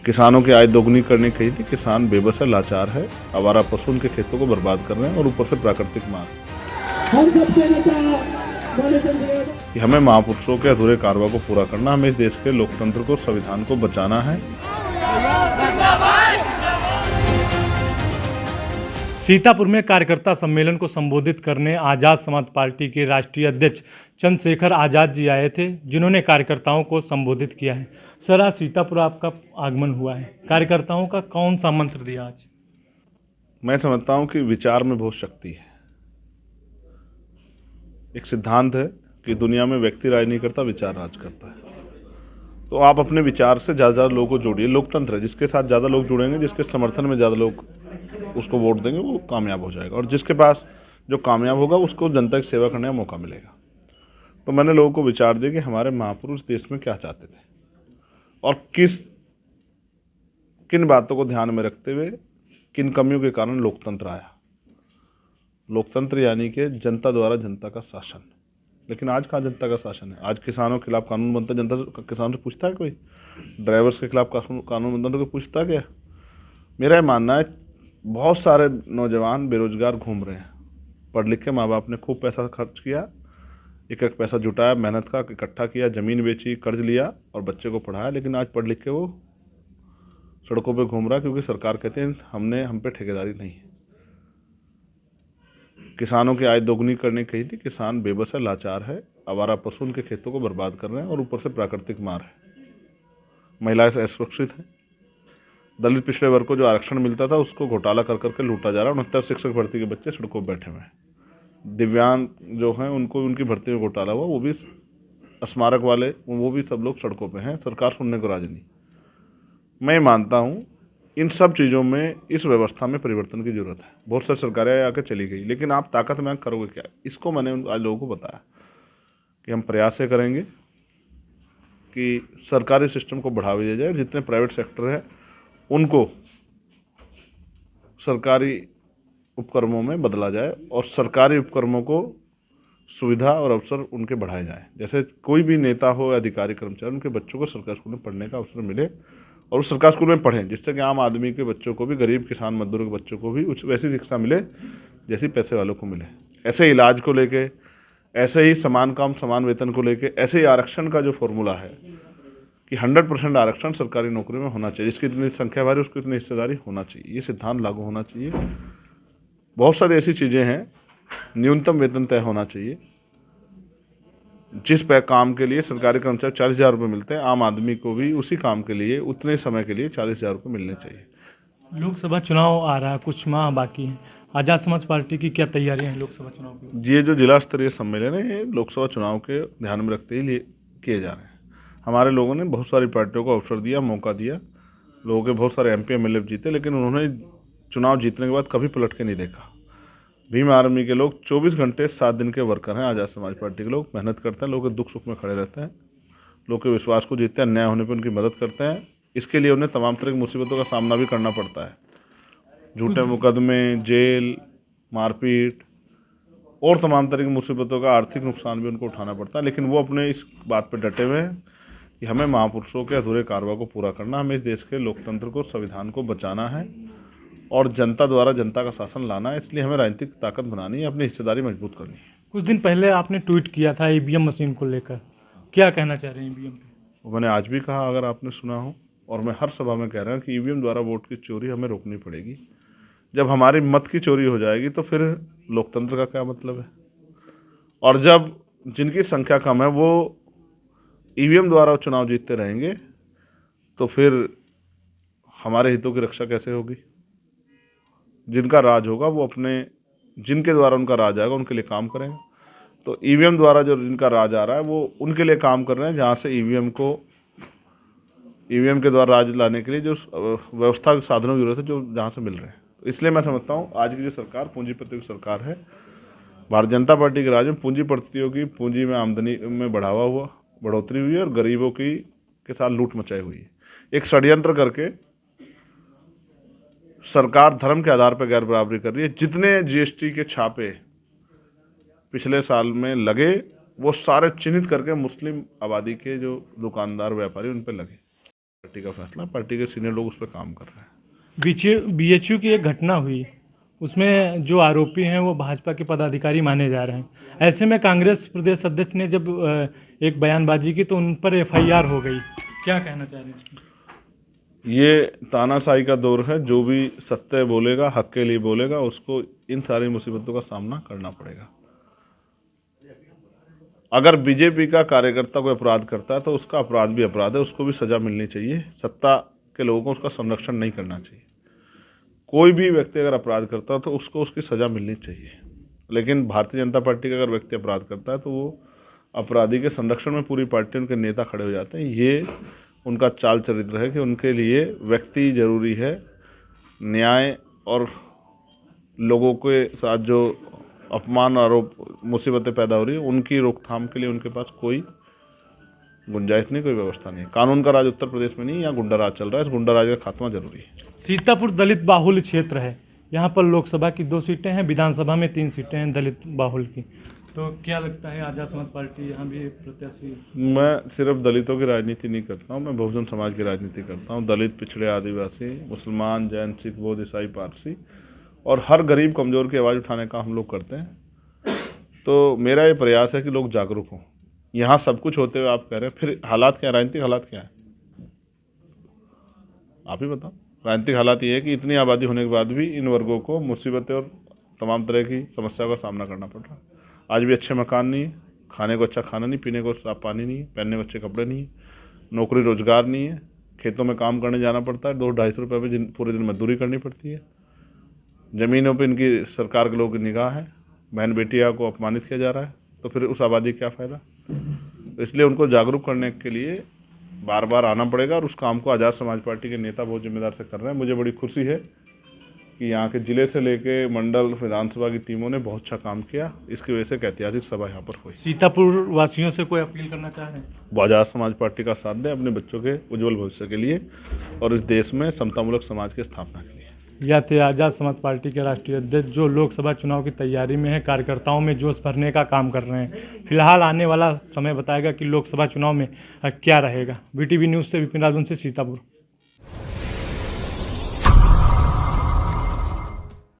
किसानों की आय दोगुनी करने कही थी। किसान बेबस है, लाचार है, आवारा पशु उनके खेतों को बर्बाद कर रहे हैं और ऊपर से प्राकृतिक मार। कि हमें महापुरुषों के अधूरे कार्यों को पूरा करना, हमें इस देश के लोकतंत्र को, संविधान को बचाना है। सीतापुर में कार्यकर्ता सम्मेलन को संबोधित करने आजाद समाज पार्टी के राष्ट्रीय अध्यक्ष चंद्रशेखर आजाद जी आए थे, जिन्होंने कार्यकर्ताओं को संबोधित किया है। सर, आज सीतापुर आपका आगमन हुआ है, कार्यकर्ताओं का कौन सा मंत्र दिया आज? मैं समझता हूं कि विचार में बहुत शक्ति है। एक सिद्धांत है कि दुनिया में व्यक्ति राज नहीं करता, विचार राज करता है। तो आप अपने विचार से ज़्यादा लोगों को जोड़िए। लोकतंत्र है, जिसके साथ ज़्यादा लोग जुड़ेंगे, जिसके समर्थन में ज़्यादा लोग उसको वोट देंगे, वो कामयाब हो जाएगा, और जिसके पास जो कामयाब होगा उसको जनता की सेवा करने का मौका मिलेगा। तो मैंने लोगों को विचार दिया कि हमारे महापुरुष देश में क्या चाहते थे और किन बातों को ध्यान में रखते हुए किन कमियों के कारण लोकतंत्र आया। लोकतंत्र यानी कि जनता द्वारा जनता का शासन। लेकिन आज कहाँ जनता का शासन है? आज किसानों के खिलाफ कानून बनता है, जनता किसानों से पूछता है? कोई ड्राइवर्स के खिलाफ कानून बनता है तो कोई पूछता है क्या? मेरा ये मानना है, बहुत सारे नौजवान बेरोजगार घूम रहे हैं। पढ़ लिख के माँ बाप ने खूब पैसा खर्च किया, एक एक पैसा जुटाया, मेहनत का इकट्ठा किया, ज़मीन बेची, कर्ज लिया और बच्चे को पढ़ाया। लेकिन आज पढ़ लिख के वो सड़कों पे घूम रहा है, क्योंकि सरकार कहते हैं हम पे ठेकेदारी नहीं है। किसानों की आय दोगुनी करने कही थी। किसान बेबस है, लाचार है, आवारा पशु उनके खेतों को बर्बाद कर रहे हैं और ऊपर से प्राकृतिक मार है। महिलाएं असुरक्षित हैं। दलित पिछड़े वर्ग को जो आरक्षण मिलता था उसको घोटाला कर करके लूटा जा रहा है। 69 शिक्षक भर्ती के बच्चे सड़कों पर बैठे हुए हैं। दिव्यांग जो हैं उनको उनकी भर्ती में घोटाला हुआ, वो भी स्मारक वाले, वो भी सब लोग सड़कों पे हैं। सरकार सुनने को राजी नहीं। मैं मानता हूँ इन सब चीज़ों में, इस व्यवस्था में परिवर्तन की जरूरत है। बहुत सारी सरकारें आकर चली गई, लेकिन आप ताकत में करोगे क्या? इसको मैंने आज लोगों को बताया कि हम प्रयास ये करेंगे कि सरकारी सिस्टम को बढ़ावा दिया जाए। जितने प्राइवेट सेक्टर है उनको सरकारी उपक्रमों में बदला जाए और सरकारी उपक्रमों को सुविधा और अवसर उनके बढ़ाए जाएं। जैसे कोई भी नेता हो, अधिकारी, कर्मचारी, उनके बच्चों को सरकारी स्कूल में पढ़ने का अवसर मिले और उस सरकारी स्कूल में पढ़ें, जिससे कि आम आदमी के बच्चों को भी, गरीब किसान मजदूरों के बच्चों को भी वैसी शिक्षा मिले जैसी पैसे वालों को मिले। ऐसे इलाज को लेके, ऐसे ही समान काम समान वेतन को लेके, ऐसे ही आरक्षण का जो फॉर्मूला है कि 100% आरक्षण सरकारी नौकरी में होना चाहिए, जिसकी इतनी संख्या भारी उसकी इतनी हिस्सेदारी होना चाहिए, ये सिद्धांत लागू होना चाहिए। बहुत सारी ऐसी चीज़ें हैं, न्यूनतम वेतन तय होना चाहिए। जिस काम के लिए सरकारी कर्मचारी 40,000 रुपये मिलते हैं, आम आदमी को भी उसी काम के लिए उतने समय के लिए 40,000 रुपये मिलने चाहिए। लोकसभा चुनाव आ रहा है, कुछ माह बाकी हैं। आजाद समाज पार्टी की क्या तैयारियां हैं लोकसभा चुनाव की? ये जो जिला स्तरीय सम्मेलन है, ये लोकसभा चुनाव के ध्यान में रखते ही किए जा रहे हैं। हमारे लोगों ने बहुत सारी पार्टियों को अवसर दिया, मौका दिया। लोगों के बहुत सारे MP MLA जीते, लेकिन उन्होंने चुनाव जीतने के बाद कभी पलट के नहीं देखा। भीम आर्मी के लोग 24 घंटे 7 दिन के वर्कर हैं। आज़ाद समाज पार्टी के लोग मेहनत करते हैं, लोगों के दुख सुख में खड़े रहते हैं, लोग के विश्वास को जीतते हैं, अन्याय होने पर उनकी मदद करते हैं। इसके लिए उन्हें तमाम तरह की मुसीबतों का सामना भी करना पड़ता है। झूठे मुकदमे, जेल, मारपीट और तमाम तरह की मुसीबतों का आर्थिक नुकसान भी उनको उठाना पड़ता है। लेकिन वो अपने इस बात पर डटे हुए हैं कि हमें महापुरुषों के अधूरे कार्यों को पूरा करना, हमें इस देश के लोकतंत्र को, संविधान को बचाना है और जनता द्वारा जनता का शासन लाना है। इसलिए हमें राजनीतिक ताकत बनानी है, अपनी हिस्सेदारी मजबूत करनी है। कुछ दिन पहले आपने ट्वीट किया था EVM मशीन को लेकर, क्या कहना चाह रहे हैं EVM पे? मैंने आज भी कहा, अगर आपने सुना हो, और मैं हर सभा में कह रहा हूँ कि EVM द्वारा वोट की चोरी हमें रोकनी पड़ेगी। जब हमारी मत की चोरी हो जाएगी तो फिर लोकतंत्र का क्या मतलब है? और जब जिनकी संख्या कम है वो EVM द्वारा चुनाव जीतते रहेंगे तो फिर हमारे हितों की रक्षा कैसे होगी? जिनका राज होगा वो जिनके द्वारा उनका राज आएगा उनके लिए काम करेंगे। तो EVM द्वारा जो जिनका राज आ रहा है वो उनके लिए काम कर रहे हैं, जहाँ से EVM के द्वारा राज लाने के लिए जो व्यवस्था के साधनों की जरूरत है, जो जहाँ से मिल रहे हैं। तो इसलिए मैं समझता हूँ आज की जो सरकार पूंजीपतियों की सरकार है, भारतीय जनता पार्टी के राज में पूंजीपतियों की पूंजी में आमदनी में बढ़ोतरी हुई है और गरीबों के साथ लूट मचाई हुई है। एक षड्यंत्र करके सरकार धर्म के आधार पर गैर बराबरी कर रही है। जितने GST के छापे पिछले साल में लगे वो सारे चिन्हित करके मुस्लिम आबादी के जो दुकानदार, व्यापारी, उन पर लगे। पार्टी का फैसला, पार्टी के सीनियर लोग उस पर काम कर रहे हैं। बीएचयू की एक घटना हुई, उसमें जो आरोपी हैं वो भाजपा के पदाधिकारी माने जा रहे हैं। ऐसे में कांग्रेस प्रदेश अध्यक्ष ने जब एक बयानबाजी की तो उन पर एफआईआर हो गई। क्या कहना चाह रहे हैं? ये तानाशाही का दौर है। जो भी सत्य बोलेगा, हक के लिए बोलेगा, उसको इन सारी मुसीबतों का सामना करना पड़ेगा। अगर बीजेपी का कार्यकर्ता कोई अपराध करता है तो उसका अपराध भी अपराध है, उसको भी सज़ा मिलनी चाहिए। सत्ता के लोगों को उसका संरक्षण नहीं करना चाहिए। कोई भी व्यक्ति अगर अपराध करता है तो उसको उसकी सज़ा मिलनी चाहिए। लेकिन भारतीय जनता पार्टी का अगर व्यक्ति अपराध करता है तो वो अपराधी के संरक्षण में पूरी पार्टी, उनके नेता खड़े हो जाते हैं। ये उनका चाल चरित्र है कि उनके लिए व्यक्ति जरूरी है। न्याय और लोगों के साथ जो अपमान, आरोप, मुसीबतें पैदा हो रही है, उनकी रोकथाम के लिए उनके पास कोई गुंजाइश नहीं, कोई व्यवस्था नहीं। कानून का राज उत्तर प्रदेश में नहीं, यहाँ गुंडा राज चल रहा है। इस गुंडा राज का खात्मा जरूरी है। सीतापुर दलित बाहुल क्षेत्र है, यहाँ पर लोकसभा की 2 सीटें हैं, विधानसभा में 3 सीटें हैं दलित बाहुल की। तो क्या लगता है आज़ाद समाज पार्टी यहाँ भी प्रत्याशी? मैं सिर्फ दलितों की राजनीति नहीं करता हूँ, मैं बहुजन समाज की राजनीति करता हूँ। दलित, पिछड़े, आदिवासी, मुसलमान, जैन, सिख, बौद्ध, ईसाई, पारसी और हर गरीब कमज़ोर की आवाज़ उठाने का हम लोग करते हैं। तो मेरा ये प्रयास है कि लोग जागरूक हों। यहाँ सब कुछ होते हुए आप कह रहे हैं, फिर हालात क्या है, राजनीतिक हालात क्या है, आप ही बताओ। राजनीतिक हालात ये है कि इतनी आबादी होने के बाद भी इन वर्गों को मुसीबतें और तमाम तरह की समस्याओं का सामना करना पड़ रहा है। आज भी अच्छे मकान नहीं है, खाने को अच्छा खाना नहीं, पीने को साफ पानी नहीं है, पहनने को अच्छे कपड़े नहीं है, नौकरी रोजगार नहीं है, खेतों में काम करने जाना पड़ता है, 200-250 रुपये में पूरे दिन मजदूरी करनी पड़ती है। ज़मीनों पर इनकी सरकार के लोगों की निगाह है, बहन बेटियों को अपमानित किया जा रहा है। तो फिर उस आबादी का क्या फ़ायदा? तो इसलिए उनको जागरूक करने के लिए बार बार आना पड़ेगा और उस काम को आज़ाद समाज पार्टी के नेता बहुत जिम्मेदार से कर रहे हैं। मुझे बड़ी खुशी है कि यहाँ के ज़िले से लेके मंडल, विधानसभा की टीमों ने बहुत अच्छा काम किया। इसकी वजह से एक ऐतिहासिक सभा यहाँ पर हुई। सीतापुर वासियों से कोई अपील करना चाह रहे हैं? वो आज़ाद समाज पार्टी का साथ दें अपने बच्चों के उज्जवल भविष्य के लिए और इस देश में समतामूलक समाज की स्थापना के लिए। यह थे आज़ाद समाज पार्टी के राष्ट्रीय अध्यक्ष जो लोकसभा चुनाव की तैयारी में है, कार्यकर्ताओं में जोश भरने का काम कर रहे हैं। फिलहाल आने वाला समय बताएगा कि लोकसभा चुनाव में क्या रहेगा। BTV न्यूज़ से विपिन राजवंशी, सीतापुर।